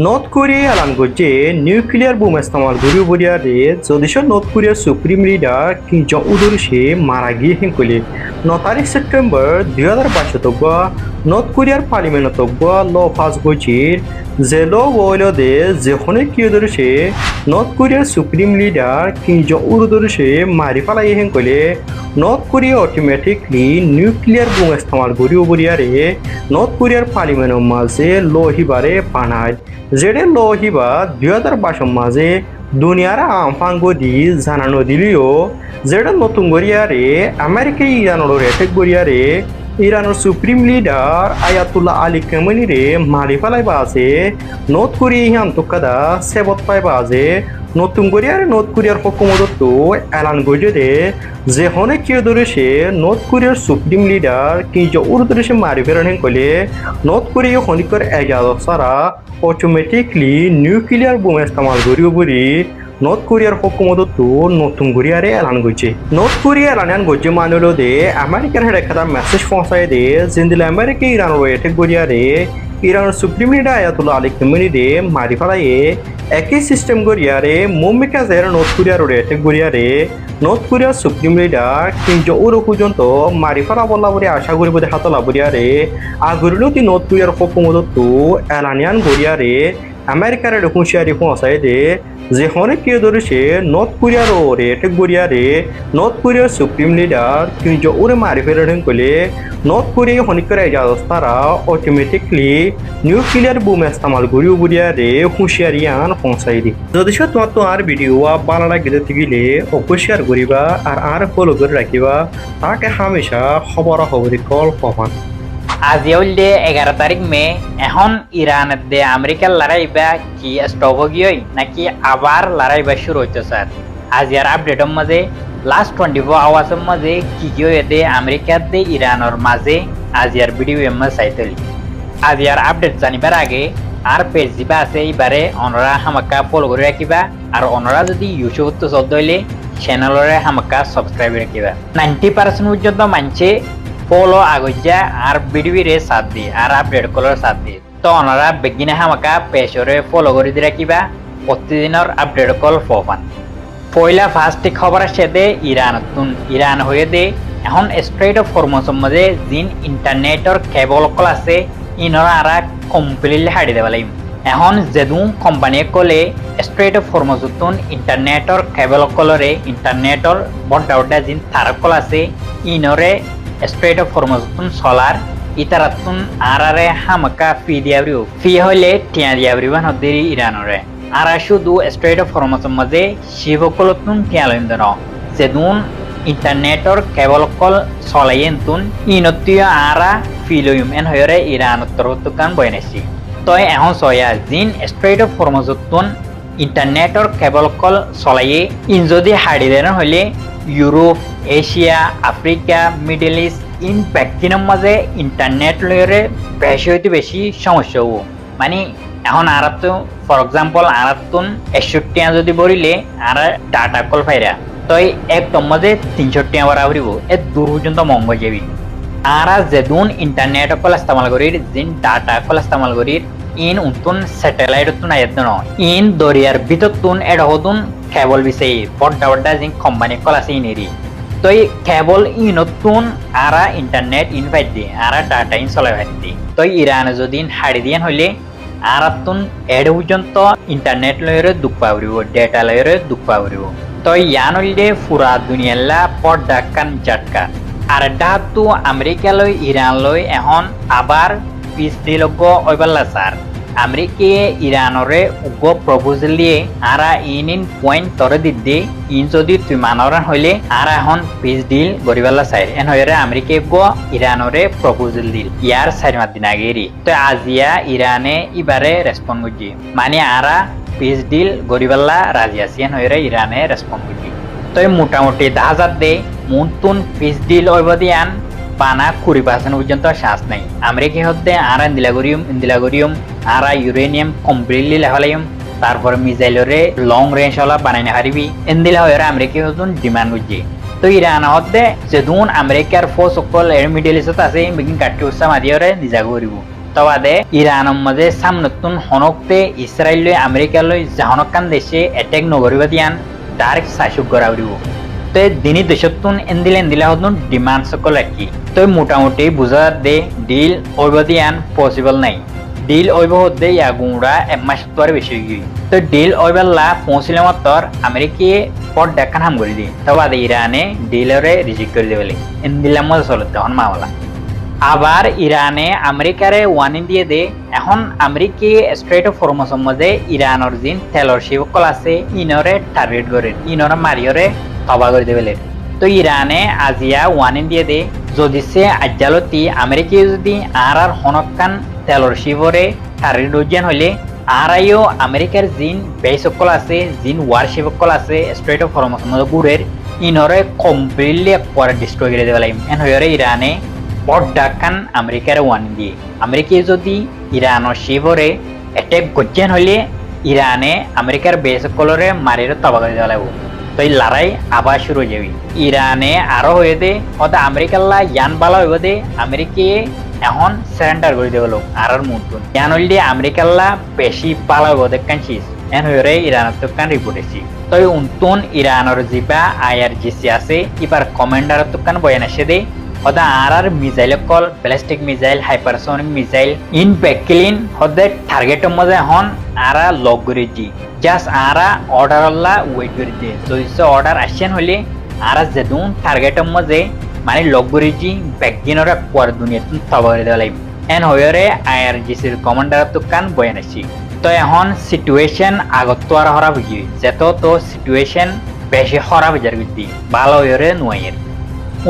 North Korea elan করছে nuclear bomb ইস্তেমাল করিব বলিয়ারে যদিশ নর্থ কোরিয়ার সুপ্রিম লিডার কিম জং উদর সে মারা গিয়ে হেঁকলে 9 তারিখ সেপ্টেম্বর 2022 নর্থ কোরিয়ার পার্লিমেন্ট ল পাস গজির যে ল ওইলদে যেখানে কি সে নর্থ কোরিয়ার সুপ্রিম লিডার কিম জং উদর সে মারি ফেলাই হেঁকলে North Korea automatically nuclear bomb ইস্তেমাল করিব বলিয়ারে নর্থ কোরিয়ার পার্লিমেন্টের মাঝে ল হিবারে বানায় যেটা ল হিবা 2022 মাঝে দুনিয়ার আমফাঙ্গদি জানানো দিলিও যেটা নতুন গরিয়ারে আমেরিকা ইরানোর অ্যাটাক গরিয়ারে ইরানের supreme leader Ayatollah Ali Khamenei রে মারি ফেলাইবা আছে নর্থ কোরিয়া ইহান তোকাদা সেবত পাইবা আছে নতুন কোরিয়ার নর্থ কোরিয়ার হকুমত এলান গজে দে যে হনে কিয় ধরেছে নর্থ কোরিয়ার সুপ্রিম লিডার কিন্তু উর ধরেছে মারি ফেরান কলে নর্থ কোরিয়া খনিকর এজাজত সারা অটোমেটিকলি নিউক্লিয়ার বোম ইস্তেমাল করিব বলি নর্থ কোরিয়ার হকুমত নতুন কোরিয়ারে এলান করছে নর্থ কোরিয়া এলান করছে মানুষ দে আমেরিকার হেড একটা মেসেজ পৌঁছায় দে যেদিন আমেরিকা ইরানের এটেক কোরিয়ারে ইরানের supreme leader Ayatollah Ali Khamenei দে মারি ফেলাইয়ে একই সিস্টেম গড়িয়ারে মুম্বিকা জের নর্থ কোরিয়ার এটেক গড়িয়ারে নর্থ কোরিয়ার সুপ্রিম লিডার কিম জং উন পর্যন্ত মারি ফেলা বলা বলে আশা করিব দেখাতলা বরিয়ারে আগরিলতি নর্থ কোরিয়ার হকুমত এলানিয়ান গড়িয়ারে আমেরিকার হুঁশিয়ারি পৌঁছায় দে যে অনেক কেউ ধরেছে নর্থ কোরিয়ার এটেক গড়িয়ারে নর্থ কোরিয়ার সুপ্রিম লিডার কিম জং উনে মারি ফেলেন কলে নর্থ কোরিয়া খনিকর এজাজত তারা অটোমেটিকলি নিউক্লিয়ার বোম ইস্তেমাল করিব বলিয়ারে হুঁশিয়ারিয়ান পৌঁছাই দি যদি তোমার তো আর ভিডিও ভালো লাগে গেলে অবশ্যই শেয়ার করিবা আর ফলো করে রাখিবা তাকে হামেশা খবর কল পাবান আজি হইলে 11 তারিখ মে এখন ইরানের দে আমেরিকার লড়াইবা কি স্টপ গিয়ে নাকি আবার লড়াইবা শুরু হইতে স্যার আজি আর আপডেটের মাঝে লাস্ট 24 আওয়ার্সের মাঝে কি কি হয়ে আমেরিকার দে ইরানের মাঝে আজি আর ভিডিও এমএস চাইতলি আজি আর আপডেট জানিবার আগে আর পেজ দিবা আছে এবারে অনরা হামাকা ফলো করে রাখিবা আর অনরা যদি ইউটিউব তো চলতে হইলে চ্যানেলরে হামাকা সাবস্ক্রাইব রাখিবা 90% পর্যন্ত মানছে ফলো আগজ্জা আর ভিডিওরে সাথ দি আর আপডেট করার সাথ দি তো ওনারা বেগিনে হামাকা পেজরে ফলো করে দি রাখিবা প্রতিদিনের আপডেট কল পাবেন পয়লা ফার্স্ট খবর আসে দে ইরান হয়ে দে এখন স্ট্রেট অফ হরমুজের মধ্যে জিন ইন্টারনেটর কেবল কল আছে ইনরা আর কমপ্লিটলি হাড়ি দেওয়া লাগিব এখন যেদু কোম্পানি কলে স্ট্রেট অফ হরমুজতুন ইন্টারনেটর কেবল কলরে ইন্টারনেটর বড় জিন তার কল আছে ইনরে স্ট্রেট অফ হরমুজতুন সোলার ইতারাতুন আরারে হামাকা ফি দিয়াবরিও ফি হইলে টিয়া দিয়াবরিবান হদেরি ইরানরে আর শুধু স্ট্রেট অফ হরমুজের মাঝে শিবকলতুন টিয়া লইন্দন যেদুন ইন্টারনেটর কেবল কল চলাইয়েন্তুন ইনতীয় আরা ফি লইম এন হয়রে ইরান উত্তরতুকান বয়নেছি তই এখন সয়া জিন স্ট্রেট অফ হরমুজতুন ইন্টারনেটর কেবল কল চলাইয়ে ইন যদি হাড়ি দেন হইলে Europe Asia Africa middle east ইন প্যাকিনের মাঝে ইন্টারনেট লয়রে বেশি হইতে বেশি সমস্যা হবো মানে এখন আর তো ফর এক্সাম্পল আর তুন 61 যদি বলিলে আর ডাটা কল ফাইরা তই একদম মাঝে 300 টাকা বাড়াবরিব এ দূর পর্যন্ত মঙ্গ যাবি আর যেদুন ইন্টারনেট কল ইস্তেমাল করির জিন ডাটা কল ইস্তেমাল করির ইন উন্তুন স্যাটেলাইট তুন আয়তন ইন দরিয়ার ভিতর তুন এড হতুন কেবল বিষয় বড় জিন কোম্পানি কল আছে ইনেরি তই কেবল ইনতুন আরা ইন্টারনেট ইনভাইট দি আরা ডাটা ইন চলাই ভাই দি তই ইরান যদি হাড়ি দিয়ান হইলে আরাতুন এড পর্যন্ত ইন্টারনেট লয়রে দুঃখ পাবরিব ডেটা লয়রে দুঃখ পাবরিব তই ইয়ান হইলে পুরা দুনিয়াল্লা পর্দা কান জাটকা আর ডাতু আমেরিকা লই ইরান লই এখন আবার পিস দিলগ ওইবাল্লা স্যার আমেরিকা ইরানরে উগ প্রপোজাল দিয়ে আরা ইন পয়েন্ট তরে দিদি ইন যদি তুই মানরান হইলে আর এখন পিস ডিল গরিবাল্লা সাইড এন হইরে আমেরিকা গো ইরানরে প্রপোজাল দিল ইয়ার 4 মাস দিন আগেরি তো আজিয়া ইরানে ইবারে রেসপন্ড করছি মানে আরা পিস ডিল গরিবাল্লা রাজি আছি এন হইরে ইরানে রেসপন্ড করছি তো মোটামুটি 10,000 দে মুনতুন পিস ডিল ওইবদিয়ান পানা 20% পর্যন্ত শ্বাস নাই আমেরিকা হতে আর ইন্দিলাগরিয়ম আর ইউরেনিয়াম কমপ্লিটলি লেখালাইম তারপর মিসাইলরে লং রেঞ্জ হলা বানাইনা হারিবি ইন্দিলা হয়ে আমেরিকা হতুন ডিমান্ড বুঝি তো ইরান হতে যেদুন আমেরিকার ফোর্স সকল এর মিডল ইস্টত আছে বিগিন কাটি উৎসাহ মাদিয়রে নিজা করিব তবাদে ইরানের মাঝে সামনতুন হনকতে ইসরায়েল আমেরিকালৈ জাহনকান দেশে এটেক নগরিব দিয়ান ডাইরেক্ট সাইসুক গড়াউরিব তো দিনী দেশতুন এন্দিলা হতুন ডিমান্ড সকল কি তো মোটামুটি বুঝা দে ডিল ওইব দিয়ান পসিবল নাই ডিল ওইব হতে ইয়াগুড়া এক মাস তোর বেশি গিয়ে তো ডিল ওইবাল্লা পৌঁছিলে মাত্র আমেরিকি পট দেখান হাম করে দিয়ে তবাদে ইরানে ডিলরে রিজেক্ট করে দেবে এন্দিলার মধ্যে চলতে তখন মামলা আবার ইরানে আমেরিকারে ওয়ার্নিং দিয়ে দে এখন আমেরিকি স্ট্রেট অফ হরমুজের মধ্যে ইরানের জিন তেলর শিবকল আছে ইনরে টার্গেট করে ইনরে মারিয়রে তবা করে দেবে তো ইরানে আজিয়া ওয়ার্নিং দিয়ে দে যদি সে আজ্জালতি আমেরিকি যদি আর হনকান তেলর শিবরে টার্গেট উজ্জান হলে আরাইও আমেরিকার জিন বেসকল আছে জিন ওয়ারশিপকল আছে স্ট্রেট অফ হরমুজের মধ্যে গুড়ের ইনরে কমপ্লিটলি একবার ডিস্ট্রয় করে দেবে এন হয়ে ইরানে পর্দাকান আমেরিকার ওয়ান দিয়ে আমেরিকা যদি ইরানের শিবরে অ্যাটাক গজ্জান হলে ইরানে আমেরিকার বেসকলরে মারির তবা করে দেওয়া লাগবে তো এই লড়াই আবার শুরু হয়ে যাবে ইরানে আরো হয়ে দে হয়তো আমেরিকাল্লা ইয়ান বালা হইব দে আমেরিকায় এখন সারেন্ডার করে দেবে লোক আর মুদ্রণ ইয়ান হইলে আমেরিকাল্লা বেশি পালা হইব দেখান চিজ এন হয়ে ইরানের তোকান রিপোর্ট এসেছি তো উন্তুন ইরানের যিবা IRGC আছে এবার কমান্ডার তোকান বয়ান এসে দে হদা আর মিসাইল কল ব্যালিস্টিক মিসাইল হাইপারসোনিক মিসাইল ইন প্যাকিলিন হদে টার্গেটের মধ্যে হন আরা লক করে দি জাস্ট আরা অর্ডার আল্লাহ ওয়েট করে দি যদি অর্ডার আসেন হলে আরা যেদুন টার্গেটের মধ্যে মানে লক করে দি ব্যাগিনরা কোয়ার দুনিয়াতুন তবা করে দেওয়া লাগবে এন হয়ে IRGCর কমান্ডার তো কান বয়ান আসি তো এখন সিচুয়েশন আগত তো আর হরা বুঝি যেত তো সিচুয়েশন বেশি হরা বুঝার বুঝি ভালো হয়ে নুয়াইয়ের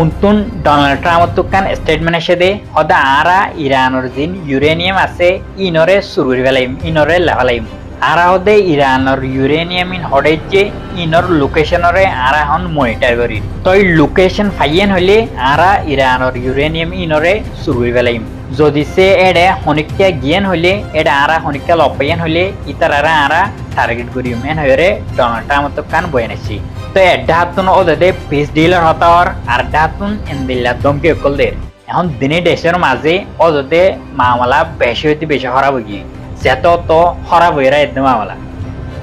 উন্তুন ডোনাল্ড ট্রাম্প তোকান স্টেটমেন্ট এসে দে হদা আরা ইরানের জিন ইউরেনিয়াম আছে ইনরে শুরু ফেলাইম ইনরে লেফালাইম আরা হদে ইরানের ইউরেনিয়াম ইন হডে যে ইনর লোকেশনরে আরা হন মনিটর করি তো এই লোকেশন ফাইয়েন হলে আরা ইরানের ইউরেনিয়াম ইনরে শুরু ফেলাইম যদি সে এডে হনিকা গিয়েন হলে এটা আরা হনিকা লপাইয়ান হলে ইতার আরা টার্গেট করিম এন হয়ে ডোনাল্ড ট্রাম্প তোকান বয়ান আসি তো এডাহাতুন ওদের পিস ডিলার হতার আর ডাহাতুন এন্দিল্লা দমকে কল দের এখন দিনে দেশের মাঝে ওদের মামলা বেশি হইতে বেশি হরা বুঝি যেত তো হরা বইরা একদম মামলা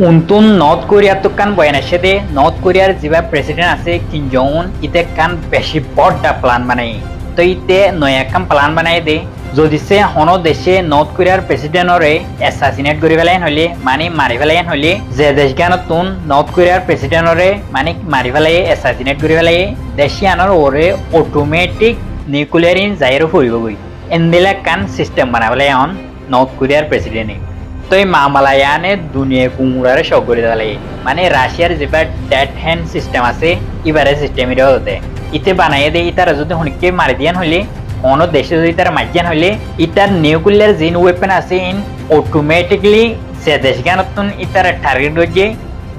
উন্তুন নর্থ কোরিয়ার তো কান বয়ান আসে দে নর্থ কোরিয়ার যিবা প্রেসিডেন্ট আছে কিম জং উন ইতে কান বেশি বড়টা প্ল্যান বানাই তো ইতে নয়া কাম প্ল্যান বানাই দে যদি সে হন দেশে নর্থ কোরিয়ার প্রেসিডেন্টরে অ্যাসাসিনেট করে ফেলাইন হলে মানে মারি ফেলাইন হলে যে দেশ গানতুন নর্থ কোরিয়ার প্রেসিডেন্টরে মানে মারি ফেলাই অ্যাসাসিনেট করে ফেলাই দেশিয়ানোর ওরে অটোমেটিক নিউক্লিয়ার ইন জাইরো ফুরিব গই এন্দিলা কান সিস্টেম বানা ফেলাই এখন নর্থ কোরিয়ার প্রেসিডেন্টে তো এই মামালায়ানে দুনিয়া কুমুরারে সব করে দেওয়া মানে রাশিয়ার যেবা ডেড হ্যান্ড সিস্টেম আছে এবারে সিস্টেম এটা হতে ইতে বানাইয়ে দেয় ইতারা যদি হনিকে মারি দিয়ান হলে অন্য দেশে যদি তারা মাইজান হলে ইতার নিউক্লিয়ার জিন ওয়েপন আছে ইন অটোমেটিকলি সে দেশ গানতুন ইতার টার্গেট হয়ে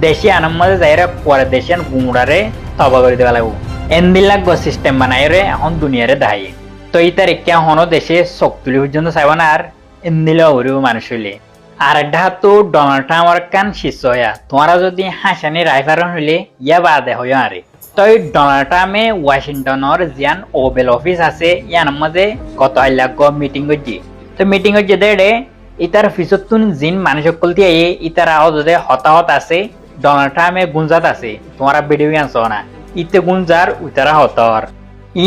দেশি আনন্দে যাইরা পরে দেশের গুমড়ারে তবা করে দেওয়া লাগবো এন্দিলাক সিস্টেম বানাই রে এখন দুনিয়ারে দাঁড়িয়ে তো ইতার একা হন দেশে শক্তি পর্যন্ত চাইব না আর এন্দিলা ওর মানুষ হইলে আর একটা তো ডোনাল্ড ট্রাম্পের কান শীর্ষ হইয়া তোমারা যদি হাসানি রাইফারন হইলে ইয়া বাদে হইয়া আরে তো ডোনাল্ড ট্রাম্পে ওয়াশিংটনের জিয়ান ওভেল অফিস আছে ইয়ার মধ্যে কত আইলাক মিটিং করছি তো মিটিং হচ্ছে দেড়ে ইতার ফিসতুন জিন মানুষ সকল দিয়ে ইতার আওয়াজে হতাহত আছে ডোনাল্ড ট্রাম্পে গুঞ্জাত আছে তোমারা ভিডিও আনছো না ইতে গুঞ্জার উতারা হতার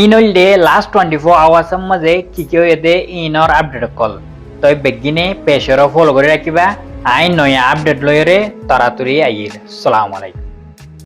ইন হইলে লাস্ট 24 আওয়ার্সের মাঝে কি কি হয়ে ইনর আপডেট কল তো বেগিনে পেশর ফলো করে রাখিবা আই নয়া আপডেট লইরে তাড়াতাড়ি আইয়ের। আসসালামু আলাইকুম।